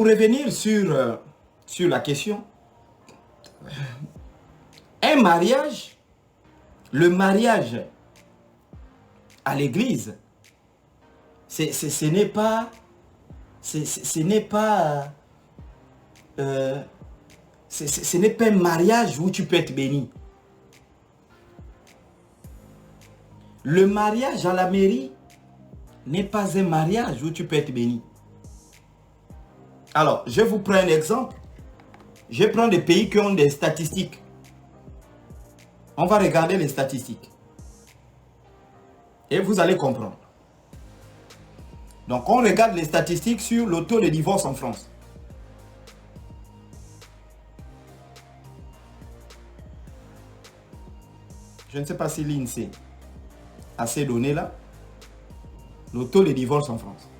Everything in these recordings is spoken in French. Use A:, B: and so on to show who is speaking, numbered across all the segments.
A: pour revenir sur la question, un mariage, le mariage à l'église, ce n'est pas un mariage où tu peux être béni. Le mariage à la mairie n'est pas un mariage où tu peux être béni. Alors, je vous prends un exemple. Je prends des pays qui ont des statistiques. On va regarder les statistiques. Et vous allez comprendre. Donc, on regarde les statistiques sur le taux de divorce en France. Je ne sais pas si l'INSEE a ces données-là. Le taux de divorce en France.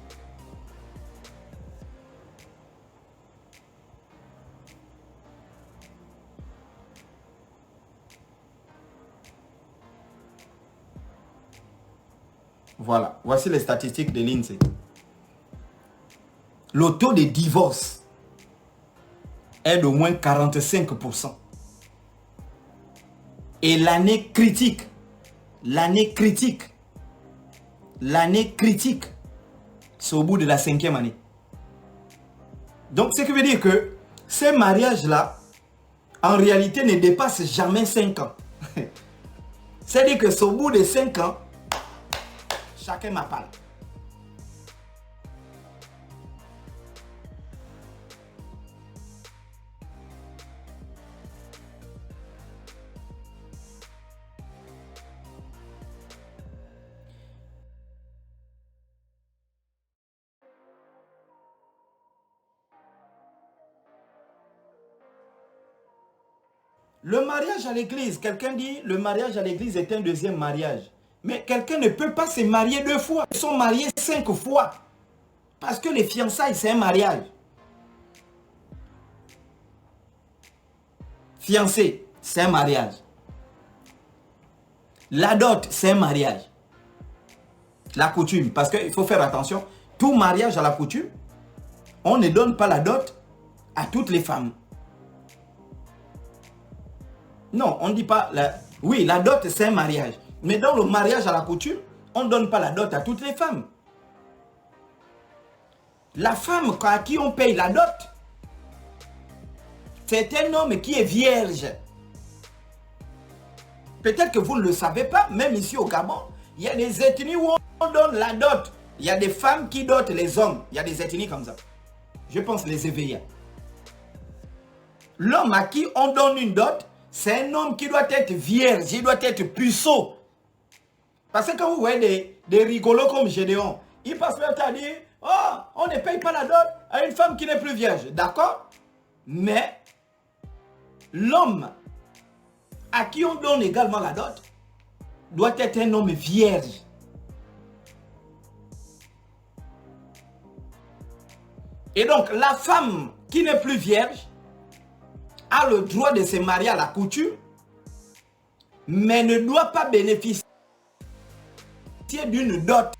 A: Voilà, voici les statistiques de l'INSEE. Le taux de divorce est de moins 45%. Et l'année critique, c'est au bout de la 5e année. Donc, ce qui veut dire que ces mariages-là, en réalité, ne dépassent jamais 5 ans. C'est-à-dire que c'est au bout de 5 ans, chacun m'appelle. Le mariage à l'église, quelqu'un dit le mariage à l'église est un deuxième mariage. Mais quelqu'un ne peut pas se marier 2 fois. Ils sont mariés 5 fois. Parce que les fiançailles, c'est un mariage. Fiancé, c'est un mariage. La dot, c'est un mariage. La coutume, parce qu'il faut faire attention. Tout mariage à la coutume, on ne donne pas la dot à toutes les femmes. Non, on ne dit pas... Oui, la dot, c'est un mariage. Mais dans le mariage à la coutume, on ne donne pas la dot à toutes les femmes. La femme à qui on paye la dot, c'est un homme qui est vierge. Peut-être que vous ne le savez pas, même ici au Gabon, il y a des ethnies où on donne la dot. Il y a des femmes qui dotent les hommes. Il y a des ethnies comme ça. Je pense les éveillés. L'homme à qui on donne une dot, c'est un homme qui doit être vierge, il doit être puceau. Parce que quand vous voyez des rigolos comme Gédéon, ils passent leur temps à dire, oh, on ne paye pas la dot à une femme qui n'est plus vierge. D'accord? Mais l'homme à qui on donne également la dot doit être un homme vierge. Et donc, la femme qui n'est plus vierge a le droit de se marier à la coutume, mais ne doit pas bénéficier d'une dot.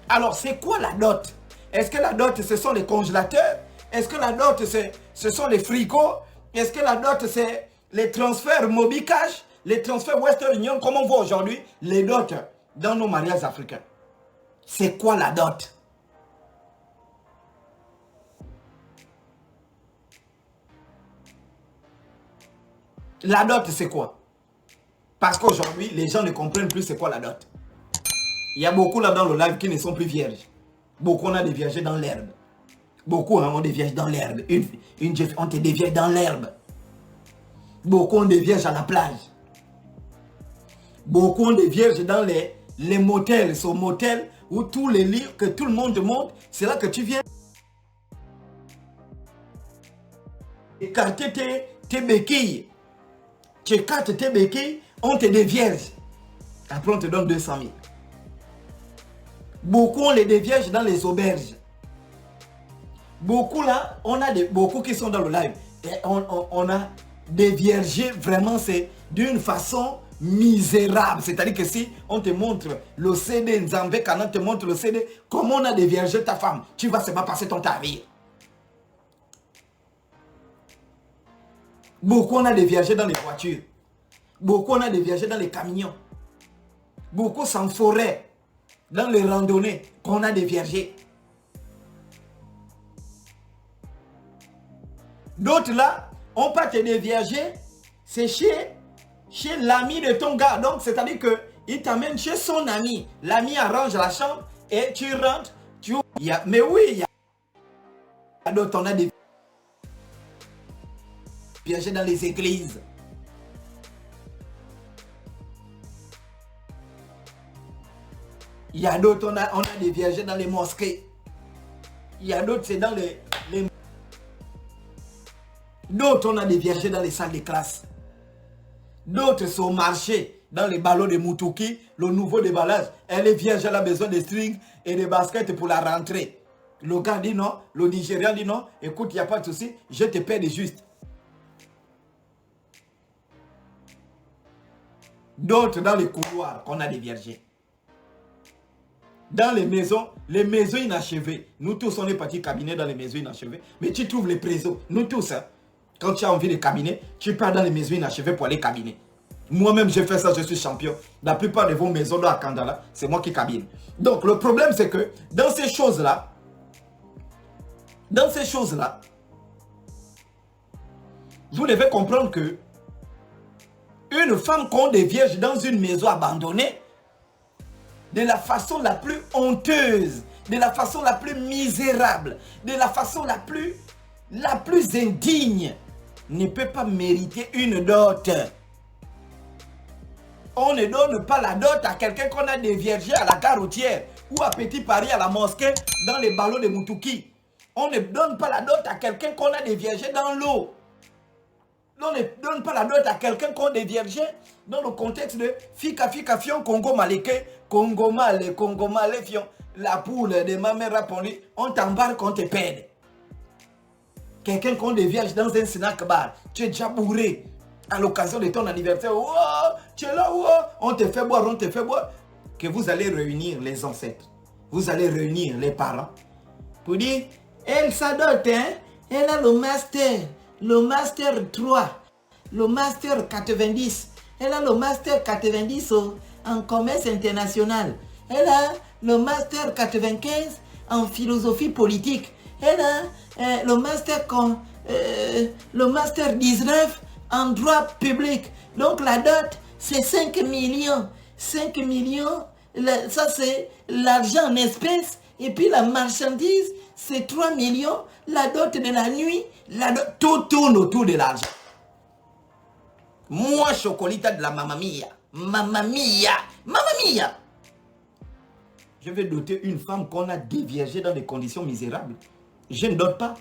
A: Alors, c'est quoi la dot? Est-ce que la dot, ce sont les congélateurs? Est-ce que la dot, ce sont les frigos? Est-ce que la dot, c'est les transferts Mobicash? Les transferts Western Union, comme on voit aujourd'hui, les dots dans nos mariages africains. C'est quoi la dot? La dot, c'est quoi? Parce qu'aujourd'hui, les gens ne comprennent plus c'est quoi la dot. Il y a beaucoup là dans le live qui ne sont plus vierges. Beaucoup on a des vierges dans l'herbe. Beaucoup ont des vierges dans l'herbe. On te des vierges dans l'herbe. Beaucoup ont des vierges à la plage. Beaucoup ont des vierges dans les motels. Ce motel où tous les lits que tout le monde monte, c'est là que tu viens écarter tes béquilles. Tu écartes tes béquilles, on te des vierges. Après on te donne 200 000. Beaucoup ont les vierges dans les auberges. Beaucoup là, on a beaucoup qui sont dans le live. Et on a dévierger, vraiment, c'est d'une façon misérable. C'est-à-dire que si on te montre le CD, Nzambe, quand on te montre le CD, comment on a déviergé ta femme, tu vas seulement passer ton temps à rire. Beaucoup on a déviergé dans les voitures. Beaucoup on a déviergé dans les camions. Beaucoup sans forêt, dans les randonnées, qu'on a déviergé. D'autres là, on peut te dévierger, c'est chez l'ami de ton gars. Donc, c'est-à-dire qu'il t'amène chez son ami. L'ami arrange la chambre et tu rentres. Mais oui, il y a d'autres, on a déviergé dans les églises. Il y a d'autres, on a déviergé dans les mosquées. Il y a d'autres, c'est dans les... D'autres, on a déviergé dans les salles de classe. D'autres sont au marché, dans les ballots de Moutouki, le nouveau déballage. Elle est vierge, elle a besoin de strings et de baskets pour la rentrée. Le gars dit non, le Nigérian dit non. Écoute, il n'y a pas de souci, je te paie de juste. D'autres dans les couloirs qu'on a déviergés. Dans les maisons inachevées. Nous tous, on est partis cabinet dans les maisons inachevées. Mais tu trouves les présos. Nous tous, hein, quand tu as envie de cabiner, tu pars dans les maisons inachevées pour aller cabiner. Moi-même, j'ai fait ça, je suis champion. La plupart de vos maisons dans Kandala, c'est moi qui cabine. Donc, le problème, c'est que dans ces choses-là, vous devez comprendre que une femme qu'on dévierge dans une maison abandonnée, de la façon la plus honteuse, de la façon la plus misérable, de la façon la plus indigne, ne peut pas mériter une dot. On ne donne pas la dot à quelqu'un qu'on a déviergé à la gare routière ou à Petit Paris à la mosquée dans les ballots de Moutouki. On ne donne pas la dot à quelqu'un qu'on a déviergé dans l'eau. On ne donne pas la dot à quelqu'un qu'on a déviergé dans le contexte de Fika Fika Fion Congo Maleke, Congo Malé, Congo Malé Fion. La poule de ma mère répondit, on t'embarque, on te pède. Quelqu'un qu'on dévierge dans un snack bar, tu es déjà bourré à l'occasion de ton anniversaire. Oh, tu es là, oh, on te fait boire, on te fait boire. Que vous allez réunir les ancêtres, vous allez réunir les parents pour dire, elle s'adote, hein? Elle a le master 3, le master 90. Elle a le master 90 en commerce international. Elle a le master 95 en philosophie politique. Elle a le master 19 en droit public. Donc la dot, c'est 5 millions. 5 millions, ça c'est l'argent en espèces. Et puis la marchandise, c'est 3 millions. La dot de la nuit, tout tourne autour de l'argent. Moi, chocolita de la Mamma Mia. Mamma Mia. Mamma Mia. Je vais doter une femme qu'on a déviergée dans des conditions misérables. Je ne dote pas.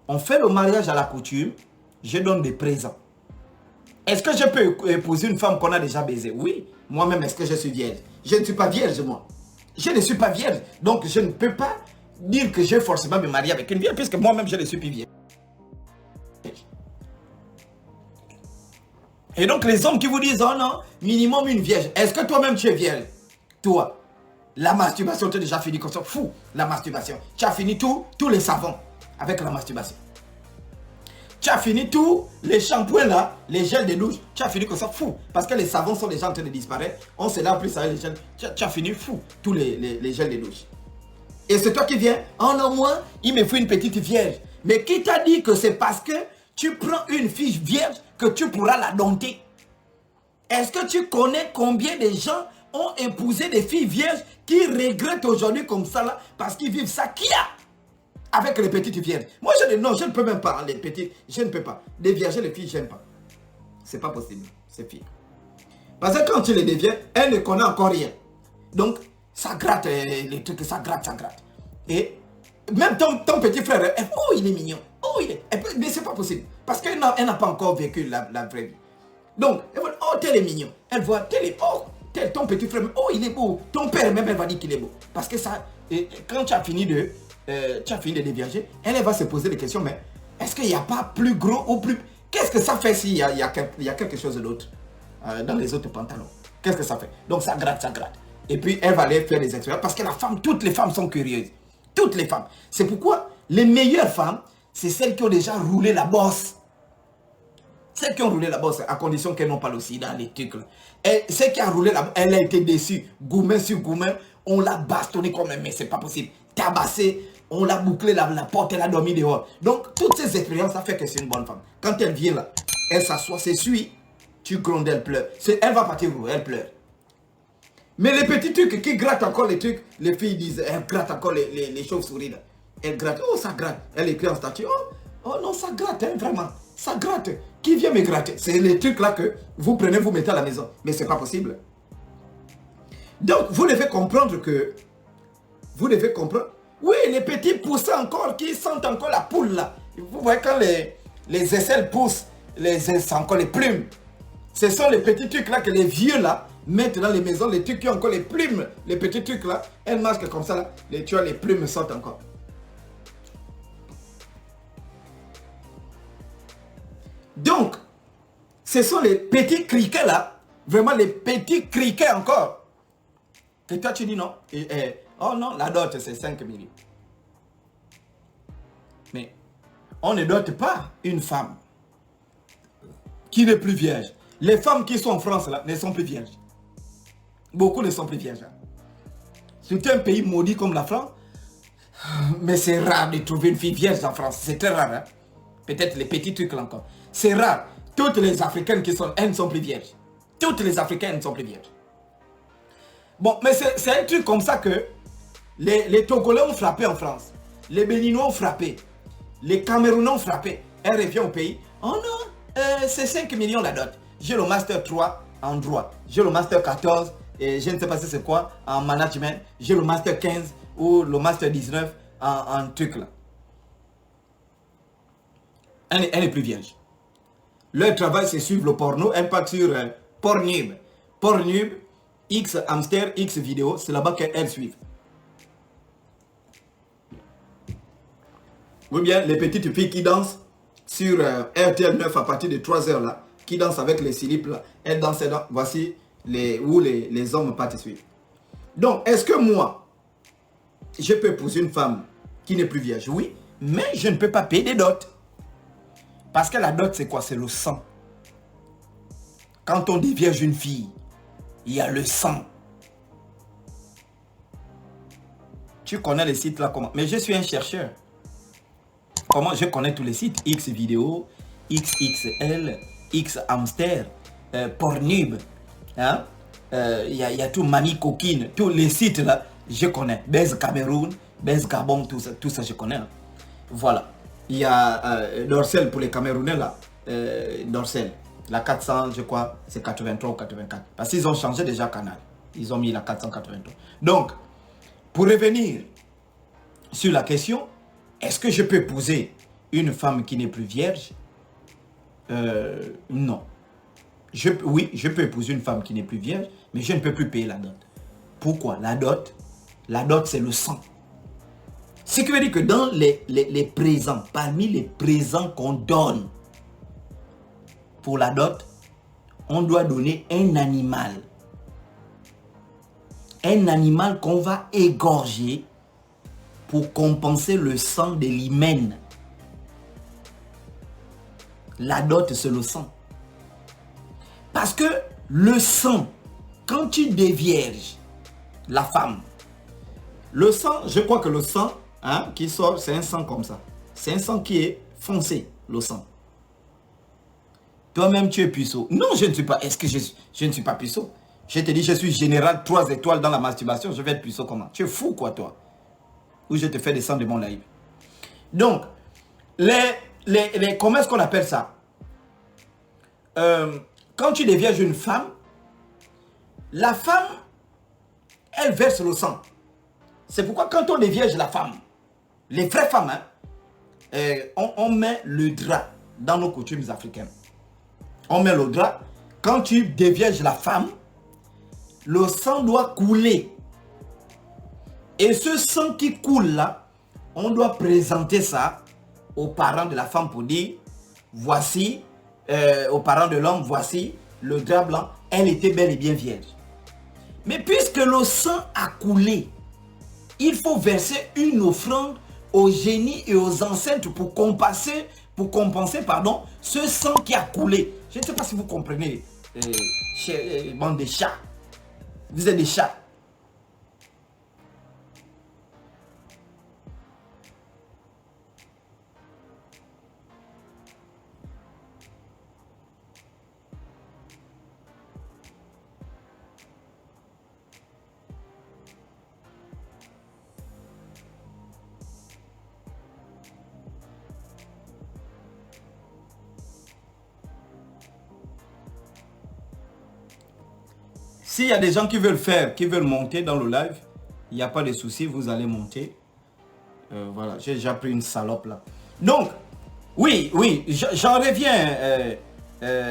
A: On fait le mariage à la coutume. Je donne des présents. Est-ce que je peux épouser une femme qu'on a déjà baisée? Oui. Moi-même, est-ce que je suis vierge? Je ne suis pas vierge, moi. Je ne suis pas vierge. Donc, je ne peux pas dire que je vais forcément me marier avec une vierge, puisque moi-même, je ne suis plus vierge. Et donc, les hommes qui vous disent, oh non, minimum une vierge. Est-ce que toi-même, tu es vierge? Toi, la masturbation, tu as déjà fini comme ça. Fou, la masturbation. Tu as fini tous les savons avec la masturbation. Tu as fini tous les shampoings là, les gels de douche. Tu as fini comme ça, fou. Parce que les savons sont déjà en train de disparaître. On se lave plus avec les gels. Tu as fini fou, tous les gels de douche. Et c'est toi qui viens, oh non, moi, il me faut une petite vierge. Mais qui t'a dit que c'est parce que tu prends une fille vierge que tu pourras la dompter? Est-ce que tu connais combien de gens ont épousé des filles vierges qui regrettent aujourd'hui comme ça là parce qu'ils vivent ça qui a avec les petites vierges? Moi je dis non, je ne peux même pas les petites, je ne peux pas. Dévierger les filles, j'aime pas. C'est pas possible, ces filles. Parce que quand tu les dévierges, elles ne connaissent encore rien. Donc ça gratte les trucs, ça gratte. Et même ton petit frère, oh il est mignon, oh il est... Mais c'est pas possible. Parce qu'elle n'a pas encore vécu la vraie vie. Donc, elle va dire, oh tel est mignon. Elle voit, tel est, oh tel ton petit frère, oh il est beau. Ton père même, elle va dire qu'il est beau. Parce que ça, quand tu as fini de dévierger, elle va se poser des questions, mais est-ce qu'il n'y a pas plus gros ou plus... Qu'est-ce que ça fait s'il y a quelque chose d'autre dans les autres pantalons? Qu'est-ce que ça fait? Donc ça gratte, ça gratte. Et puis elle va aller faire des expériences parce que la femme, toutes les femmes sont curieuses. Toutes les femmes. C'est pourquoi les meilleures femmes, c'est celles qui ont déjà roulé la bosse. Celles qui ont roulé la bosse, à condition qu'elles n'ont pas le sida, les trucs là. Et celle qui a roulé la bosse, elle a été déçue. Goumen sur goumen, on l'a bastonné comme un, mais c'est pas possible. Tabassé, on l'a bouclé la porte, elle a dormi dehors. Donc, toutes ces expériences, ça fait que c'est une bonne femme. Quand elle vient là, elle s'assoit, s'essuie, tu grondes, elle pleure. Elle va partir où? Elle pleure. Mais les petits trucs qui grattent encore les trucs, les filles disent, elles grattent encore les chauves-souris là. Elles grattent, oh ça gratte. Elle écrit en statut, oh non, ça gratte, hein, vraiment. Ça gratte. Qui vient me gratter? C'est les trucs là que vous prenez, vous mettez à la maison. Mais c'est pas possible. Donc, vous devez comprendre que... Vous devez comprendre... Oui, les petits poussins encore, qui sentent encore la poule là. Vous voyez quand les aisselles poussent, c'est encore les plumes. Ce sont les petits trucs là que les vieux là mettent dans les maisons, les trucs qui ont encore les plumes. Les petits trucs là, elles marchent comme ça là. Tu vois, les plumes sortent encore. Donc, ce sont les petits criquets là, vraiment les petits criquets encore. Et toi tu dis non. Oh non, la dot c'est 5 millions. Mais on ne dote pas une femme qui n'est plus vierge. Les femmes qui sont en France là ne sont plus vierges. Beaucoup ne sont plus vierges. C'est un pays maudit comme la France. Mais c'est rare de trouver une fille vierge en France. C'est très rare. Hein? Peut-être les petits trucs là encore. C'est rare. Toutes les Africaines qui sont, elles ne sont plus vierges. Toutes les Africaines ne sont plus vierges. Bon, mais c'est un truc comme ça que les Togolais ont frappé en France. Les Béninois ont frappé. Les Camerounais ont frappé. Elle revient au pays. Oh non, c'est 5 millions la dot. J'ai le Master 3 en droit. J'ai le Master 14, et je ne sais pas si c'est quoi, en management. J'ai le Master 15 ou le Master 19 en truc là. Elle est plus vierge. Leur travail, c'est suivre le porno. Elle part sur Pornhub. Pornhub, X hamster, X vidéo. C'est là-bas qu'elles suivent. Ou bien les petites filles qui dansent sur RTL 9 à partir de 3 heures là. Qui dansent avec les slips là. Elles dansent là. Voici où les hommes partent suivre. Donc, est-ce que moi, je peux épouser une femme qui n'est plus vierge? Oui, mais je ne peux pas payer des dots. Parce que la dot, c'est quoi? C'est le sang. Quand on dévierge une fille, il y a le sang. Tu connais les sites là comment? Mais je suis un chercheur. Comment je connais tous les sites? X vidéo, XXL, X hamster, Pornhub. Hein? Il y a tout, Mamie Coquine. Tous les sites là, je connais. Bez Cameroun, Bez Gabon, tout ça je connais. Hein? Voilà. Il y a Dorsel pour les Camerounais là. Dorsel. La 400, je crois, c'est 83 ou 84. Parce qu'ils ont changé déjà canal. Ils ont mis la 483. Donc, pour revenir sur la question, est-ce que je peux épouser une femme qui n'est plus vierge? Non. Oui, je peux épouser une femme qui n'est plus vierge, mais je ne peux plus payer la dot. Pourquoi? La dot, c'est le sang. Ce qui veut dire que dans les présents, parmi les présents qu'on donne pour la dot, on doit donner un animal. Un animal qu'on va égorger pour compenser le sang de l'hymen. La dot, c'est le sang. Parce que le sang, quand tu dévierges la femme, le sang, je crois que le sang qui sort, c'est un sang comme ça. C'est un sang qui est foncé, le sang. Toi-même, tu es puceau. Non, je ne suis pas. Est-ce que je ne suis pas puceau? Je te dis, je suis général 3 étoiles dans la masturbation. Je vais être puceau comment? Tu es fou quoi, toi? Ou je te fais descendre de mon live. Donc, comment est-ce qu'on appelle ça? Quand tu dévierges une femme, la femme, elle verse le sang. C'est pourquoi quand on dévierge la femme, les vraies femmes, on met le drap dans nos coutumes africaines. On met le drap. Quand tu dévierges la femme, le sang doit couler. Et ce sang qui coule là, on doit présenter ça aux parents de la femme pour dire, voici aux parents de l'homme, voici le drap blanc, elle était bel et bien vierge. Mais puisque le sang a coulé, il faut verser une offrande aux génies et aux enceintes pour compenser ce sang qui a coulé. Je ne sais pas si vous comprenez, bande de chats. Vous êtes des chats. S'il y a des gens qui veulent monter dans le live, il n'y a pas de souci, vous allez monter. Voilà, j'ai déjà pris une salope là. Donc, oui, j'en reviens,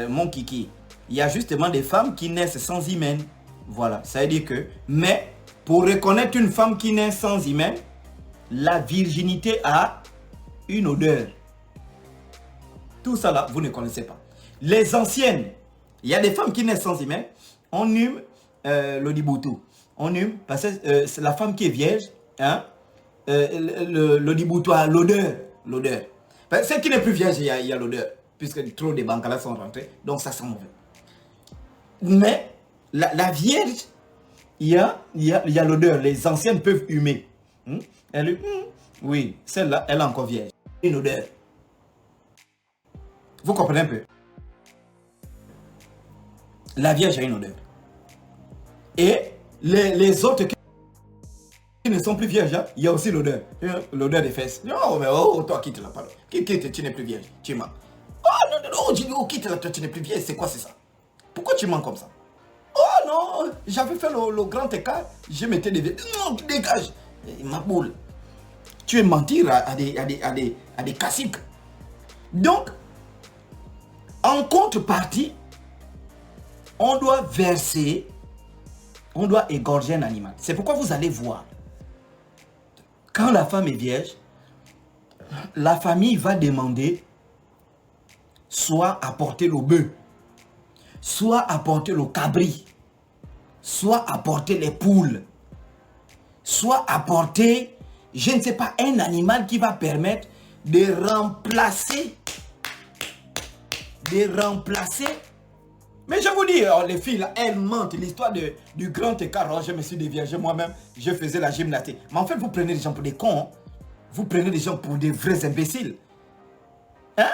A: mon kiki. Il y a justement des femmes qui naissent sans hymen. Voilà, ça veut dire que... Mais, pour reconnaître une femme qui naît sans hymen, la virginité a une odeur. Tout ça là, vous ne connaissez pas. Les anciennes, il y a des femmes qui naissent sans hymen, on hume le diboutou. On hume, parce que c'est la femme qui est vierge, hein, le diboutou a l'odeur. Celle qui n'est plus vierge, il y a l'odeur, puisque trop de bancalas sont rentrés, donc ça sent mauvais. Mais la vierge, il y a l'odeur, les anciennes peuvent humer. Elle, oui, celle-là, elle est encore vierge. Une odeur. Vous comprenez un peu? La vierge a une odeur. Et les autres qui ne sont plus vierges, il y a aussi l'odeur. L'odeur des fesses. Oh, mais toi, quitte la parole. Tu n'es plus vierge. Tu mens. Oh, non, quitte la, toi, tu n'es plus vierge. C'est quoi, c'est ça? Pourquoi tu mens comme ça? Oh non, j'avais fait le grand écart. Je m'étais levé. Non, dégage. Ma boule. Tu es mentir à des caciques. Donc, en contrepartie, on doit verser, on doit égorger un animal. C'est pourquoi vous allez voir, quand la femme est vierge, la famille va demander soit apporter le bœuf, soit apporter le cabri, soit apporter les poules, soit apporter, je ne sais pas, un animal qui va permettre de remplacer. Mais je vous dis, les filles, là, elles mentent. L'histoire du grand écart, je me suis déviergé moi-même, je faisais la gymnastique. Mais en fait, vous prenez les gens pour des cons. Hein? Vous prenez les gens pour des vrais imbéciles. Hein?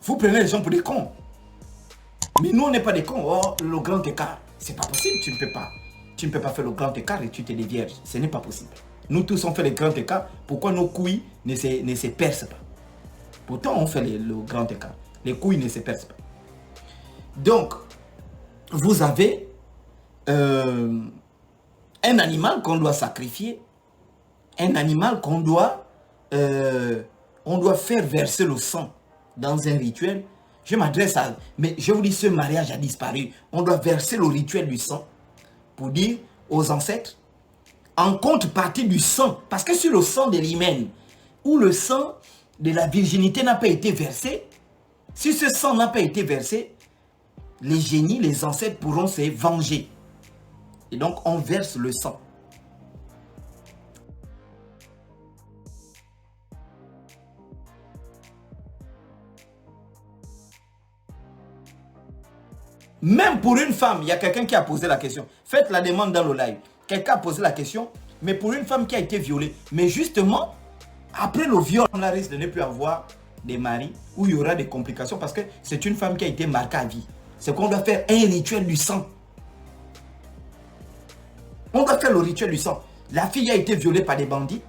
A: Vous prenez les gens pour des cons. Mais nous, on n'est pas des cons. Oh, le grand écart, c'est pas possible. Tu ne peux pas faire le grand écart et tu te dévierges. Ce n'est pas possible. Nous tous, on fait le grand écart. Pourquoi nos couilles ne se percent pas? Pourtant, on fait le grand écart. Les couilles ne se percent pas. Donc, vous avez un animal qu'on doit sacrifier, un animal qu'on doit, on doit faire verser le sang dans un rituel. Je m'adresse à... Mais je vous dis, ce mariage a disparu. On doit verser le rituel du sang pour dire aux ancêtres, en contrepartie du sang, parce que sur le sang de l'hymen, où le sang de la virginité n'a pas été versé, si ce sang n'a pas été versé, les génies, les ancêtres pourront se venger. Et donc, on verse le sang. Même pour une femme, il y a quelqu'un qui a posé la question. Faites la demande dans le live. Quelqu'un a posé la question, mais pour une femme qui a été violée. Mais justement, après le viol, on risque de ne plus avoir des maris où il y aura des complications parce que c'est une femme qui a été marquée à vie. C'est qu'on doit faire un rituel du sang. On doit faire le rituel du sang. La fille a été violée par des bandits.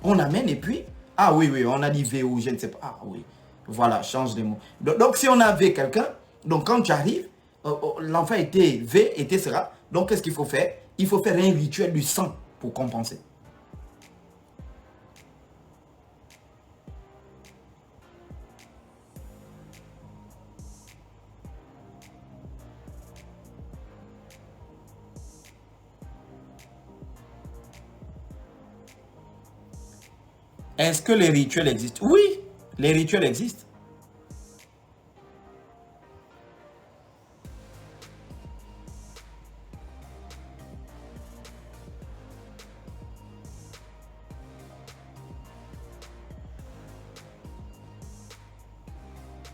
A: On amène et puis... Ah oui, on a dit V ou je ne sais pas. Ah oui, voilà, change de mot. Donc si on avait quelqu'un, donc quand tu arrives, l'enfant était V, etc. Donc qu'est-ce qu'il faut faire? Il faut faire un rituel du sang pour compenser. Est-ce que les rituels existent? Oui, les rituels existent.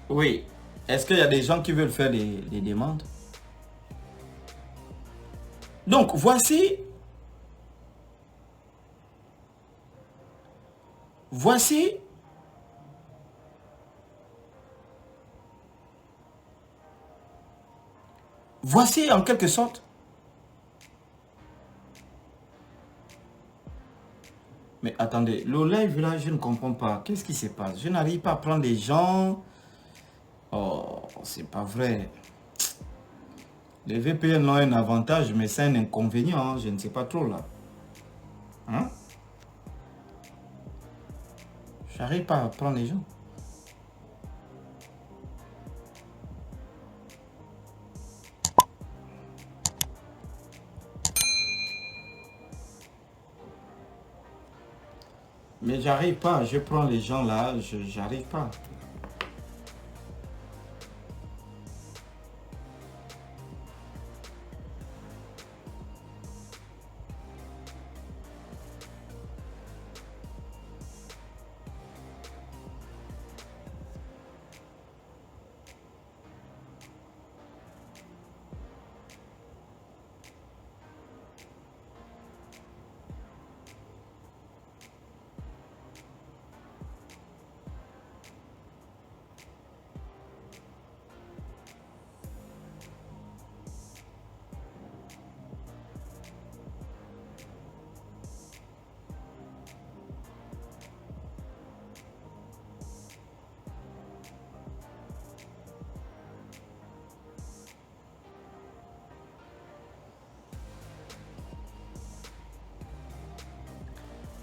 A: Oui. Est-ce qu'il y a des gens qui veulent faire des demandes? Donc, voici en quelque sorte. Mais attendez, le live là, je ne comprends pas. Qu'est-ce qui se passe? Je n'arrive pas à prendre les gens. Oh, c'est pas vrai. Les VPN ont un avantage, mais c'est un inconvénient, hein. Je ne sais pas trop là. Hein? J'arrive pas à prendre les gens. Mais j'arrive pas, je prends les gens là, j'arrive pas.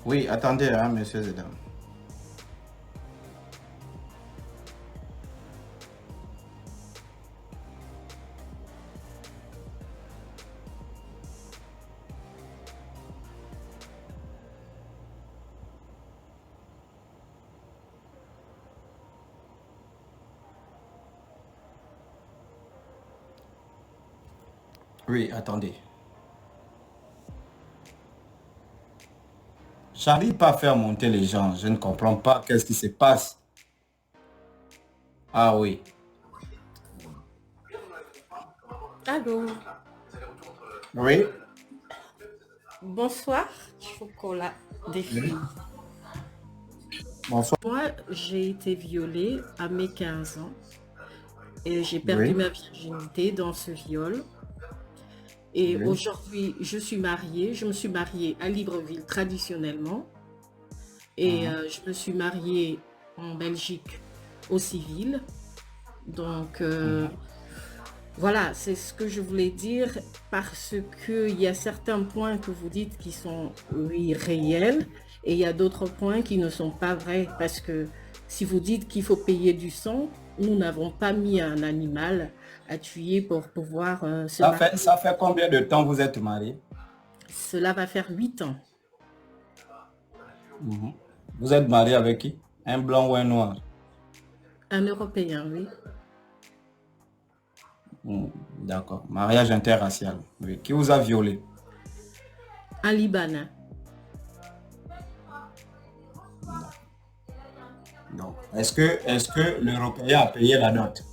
A: Oui, attendez, hein, messieurs et dames. Oui, attendez. J'arrive pas à faire monter les gens. Je ne comprends pas qu'est-ce qui se passe. Ah oui.
B: Allô,
A: Oui.
B: bonsoir, chocolat des filles.
A: Bonsoir.
B: Moi, j'ai été violée à mes 15 ans et j'ai perdu
A: Oui.
B: ma virginité dans ce viol. Et
A: Oui.
B: aujourd'hui, je suis mariée. Je me suis mariée à Libreville traditionnellement et
A: Mhm.
B: je me suis mariée en Belgique au civil. Donc,
A: Mhm.
B: voilà, c'est ce que je voulais dire parce qu'il y a certains points que vous dites qui sont, oui, réels et il y a d'autres points qui ne sont pas vrais parce que si vous dites qu'il faut payer du sang, nous n'avons pas mis un animal à tuer pour pouvoir se marier.
A: Ça fait combien de temps vous êtes mariés?
B: Cela va faire 8 ans.
A: Mhm. Vous êtes marié avec qui? Un blanc ou un noir?
B: Un Européen, oui.
A: Mhm. D'accord. Mariage interracial. Oui. Qui vous a violé?
B: Un Libanais.
A: Donc, est-ce que l'Européen a payé la dot?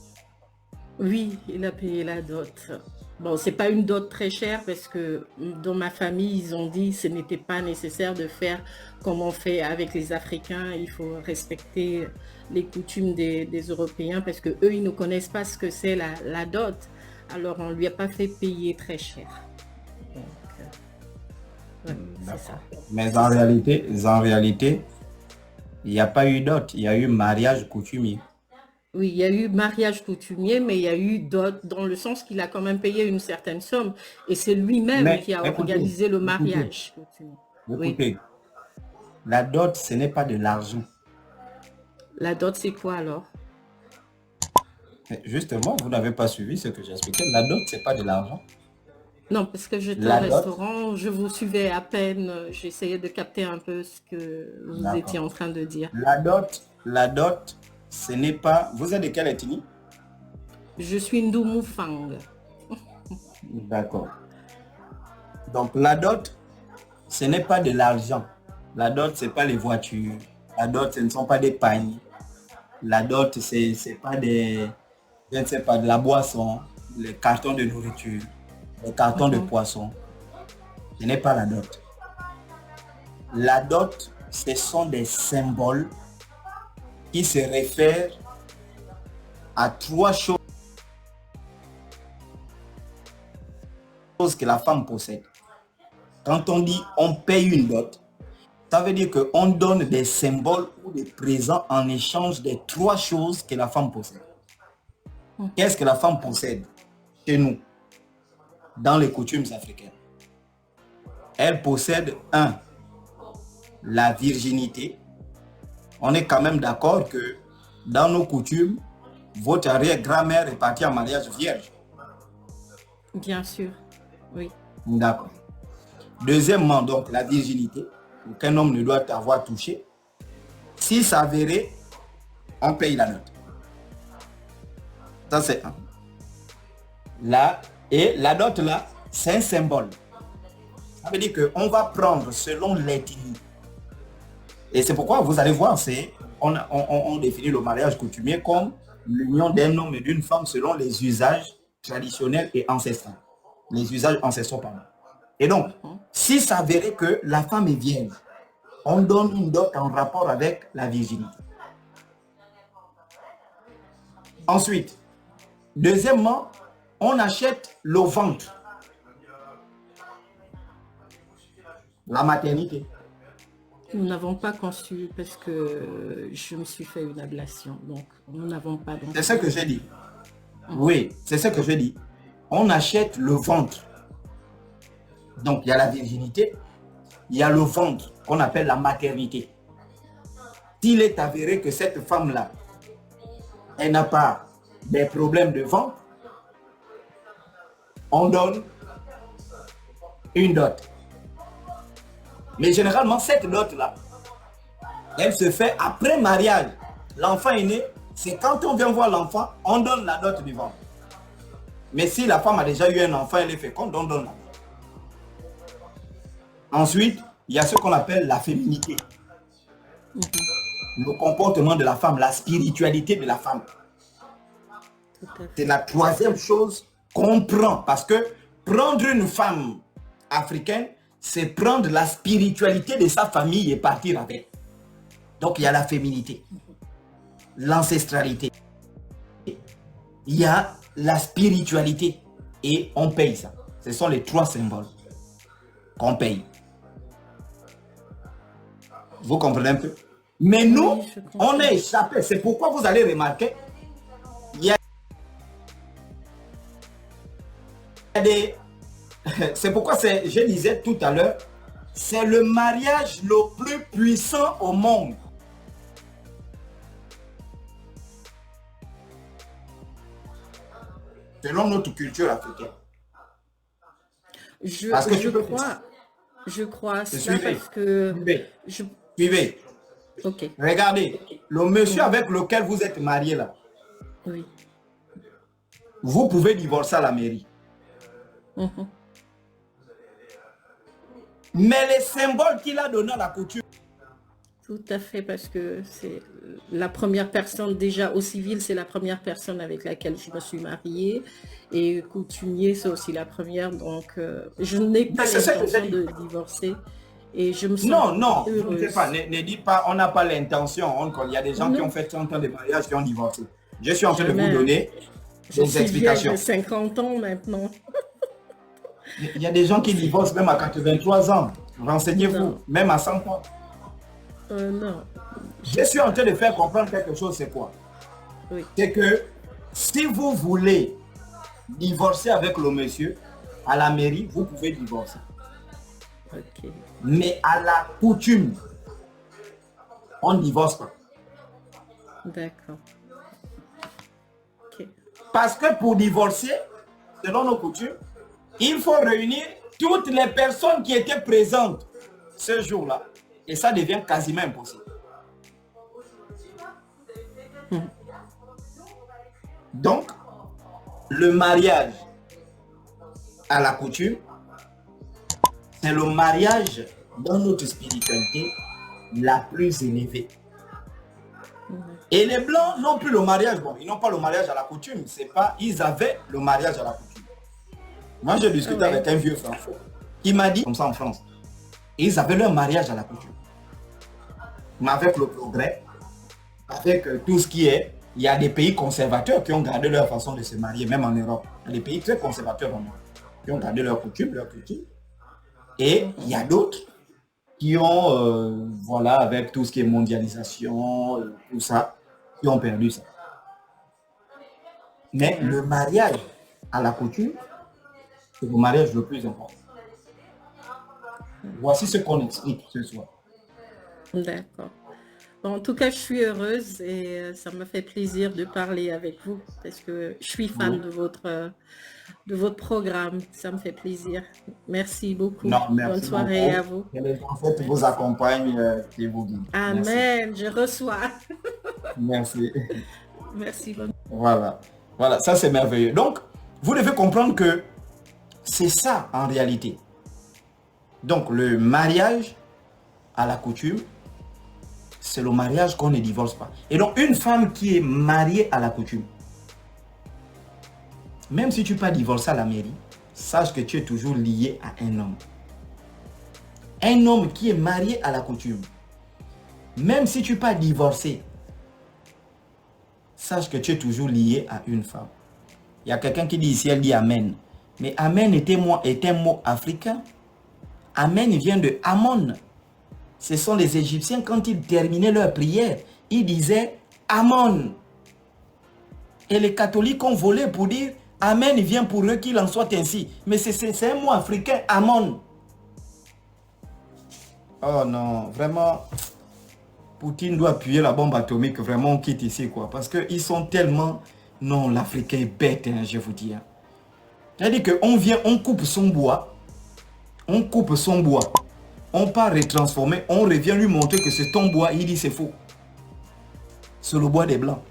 B: Oui, il a payé la dot. Bon, c'est pas une dot très chère parce que dans ma famille, ils ont dit que ce n'était pas nécessaire de faire comme on fait avec les Africains. Il faut respecter les coutumes des Européens parce que eux, ils ne connaissent pas ce que c'est la dot. Alors, on lui a pas fait payer très cher. Donc, ouais, c'est ça.
A: D'accord. Mais en réalité, il n'y a pas eu dot, il y a eu mariage coutumier.
B: Oui, il y a eu mariage coutumier, mais il y a eu dot dans le sens qu'il a quand même payé une certaine somme et c'est lui-même
A: Mais
B: qui a
A: écoutez,
B: organisé le
A: écoutez,
B: mariage coutumier. Oui.
A: écoutez, la dot, ce n'est pas de l'argent.
B: La dot, c'est quoi alors?
A: Mais justement, vous n'avez pas suivi ce que j'expliquais. La dot, c'est pas de l'argent.
B: Non, parce que j'étais au
A: La dot,
B: restaurant, je vous suivais à peine, j'essayais de capter un peu ce que vous étiez
A: d'accord.
B: en train de dire.
A: La dot, ce n'est pas. Vous êtes de quelle ethnie?
B: Je suis Ndoumou Fang.
A: D'accord. Donc la dot, ce n'est pas de l'argent. La dot, c'est pas les voitures. La dot, ce ne sont pas des pagnes. La dot, c'est pas des, je ne sais pas, de la boisson, les cartons de nourriture, les cartons de poisson. Ce n'est pas la dot. La dot, ce sont des symboles qui se réfèrent à 3 choses que la femme possède. Quand on dit on paye une dot, ça veut dire qu'on donne des symboles ou des présents en échange des 3 choses que la femme possède. Qu'est-ce que la femme possède chez nous, dans les coutumes africaines? Elle possède 1, la virginité. On est quand même d'accord que dans nos coutumes, votre arrière-grand-mère est partie en mariage vierge.
B: Bien sûr, oui.
A: D'accord. Deuxièmement, donc, la virginité. Aucun homme ne doit avoir touché. Si ça s'avérait, on paye la note. Ça, c'est 1. Là, et la dot, là, c'est un symbole. Ça veut dire qu'on va prendre selon l'ethnie. Et c'est pourquoi vous allez voir, on définit le mariage coutumier comme l'union d'un homme et d'une femme selon les usages traditionnels et ancestraux. Les usages ancestraux, pardon. Et donc, si ça s'avérait que la femme est vierge, on donne une dot en rapport avec la virginité. Ensuite, deuxièmement, on achète le ventre. La maternité.
B: Nous n'avons pas conçu parce que je me suis fait une ablation. Donc, nous n'avons pas d'enfant.
A: C'est ce que j'ai dit. Oui, c'est ce que je dis. On achète le ventre. Donc, il y a la virginité, il y a le ventre qu'on appelle la maternité. S'il est avéré que cette femme-là, elle n'a pas des problèmes de ventre, on donne une dot. Mais généralement, cette dot-là, elle se fait après mariage. L'enfant est né, c'est quand on vient voir l'enfant, on donne la dot du ventre. Mais si la femme a déjà eu un enfant, elle est féconde, on donne la dot. Ensuite, il y a ce qu'on appelle la féminité. Le comportement de la femme, la spiritualité de la femme. C'est la 3e chose qu'on prend. Parce que prendre une femme africaine, c'est prendre la spiritualité de sa famille et partir avec. Donc, il y a la féminité, l'ancestralité. Il y a la spiritualité et on paye ça. Ce sont les 3 symboles qu'on paye. Vous comprenez un peu? Mais nous,
B: Oui,
A: on est échappé. C'est pourquoi vous allez remarquer, il y a des... C'est pourquoi je disais tout à l'heure, c'est le mariage le plus puissant au monde. Selon notre culture africaine.
B: Je crois ça
A: Suivez.
B: parce que...
A: Suivez.
B: Ok.
A: Regardez, le monsieur avec lequel vous êtes marié là,
B: Oui.
A: vous pouvez divorcer à la mairie. Mais les symboles qu'il a donnés à la coutume.
B: Tout à fait, parce que c'est la première personne, déjà au civil, c'est la première personne avec laquelle je me suis mariée. Et coutumier, c'est aussi la première. Donc, je n'ai pas l'intention de divorcer. Et je me sens heureuse.
A: Ne dites pas, on n'a pas l'intention. Il y a des gens qui ont fait 30 ans de mariage qui ont divorcé. Je suis en train de vous donner des explications.
B: J'ai 50 ans maintenant.
A: Il y a des gens qui divorcent même à 83 ans. Renseignez-vous, même à 100 ans.
B: Non.
A: Je suis en train de faire comprendre quelque chose, c'est quoi?
B: Oui.
A: C'est que si vous voulez divorcer avec le monsieur, à la mairie, vous pouvez divorcer.
B: Ok.
A: Mais à la coutume, on ne divorce pas.
B: D'accord. Ok.
A: Parce que pour divorcer, selon nos coutumes, il faut réunir toutes les personnes qui étaient présentes ce jour-là. Et ça devient quasiment impossible. Donc, le mariage à la coutume, c'est le mariage dans notre spiritualité la plus élevée. Et les Blancs n'ont plus le mariage. Bon, ils n'ont pas le mariage à la coutume. C'est pas, ils avaient le mariage à la coutume. Moi, j'ai discuté avec un vieux Français qui m'a dit, comme ça en France, ils avaient leur mariage à la coutume. Mais avec le progrès, avec tout ce qui est, il y a des pays conservateurs qui ont gardé leur façon de se marier, même en Europe. Il y a des pays très conservateurs en Europe qui ont gardé leur coutume, leur culture. Et il y a d'autres qui ont, voilà, avec tout ce qui est mondialisation, tout ça, qui ont perdu ça. Mais le mariage à la coutume, c'est le mariage le plus important. Voici ce qu'on explique ce soir.
B: D'accord. Bon, en tout cas, je suis heureuse et ça me fait plaisir de parler avec vous parce que je suis fan de votre programme. Ça me fait plaisir. Merci beaucoup.
A: Non, merci
B: Bonne soirée
A: beaucoup.
B: à vous.
A: Que les ancêtres vous accompagnent et vous guident.
B: Amen. Je reçois.
A: Merci.
B: Merci.
A: Voilà. Voilà, ça c'est merveilleux. Donc, vous devez comprendre que c'est ça en réalité. Donc, le mariage à la coutume, c'est le mariage qu'on ne divorce pas. Et donc, une femme qui est mariée à la coutume, même si tu n'es pas divorcé à la mairie, sache que tu es toujours lié à un homme. Un homme qui est marié à la coutume, même si tu n'es pas divorcé, sache que tu es toujours lié à une femme. Il y a quelqu'un qui dit ici, elle dit Amen. Mais Amen est un mot africain. Amen vient de Amon. Ce sont les Égyptiens, quand ils terminaient leur prière, ils disaient Amon. Et les catholiques ont volé pour dire Amen vient pour eux qu'il en soit ainsi. Mais c'est un mot africain, Amon. Oh non, vraiment, Poutine doit appuyer la bombe atomique. Vraiment, on quitte ici, quoi. Parce qu'ils sont tellement... Non, l'Africain est bête, hein, je vous dis. Hein. C'est-à-dire qu'on vient, on coupe son bois. On coupe son bois. On part retransformer. On revient lui montrer que c'est ton bois. Il dit c'est faux. C'est le bois des Blancs.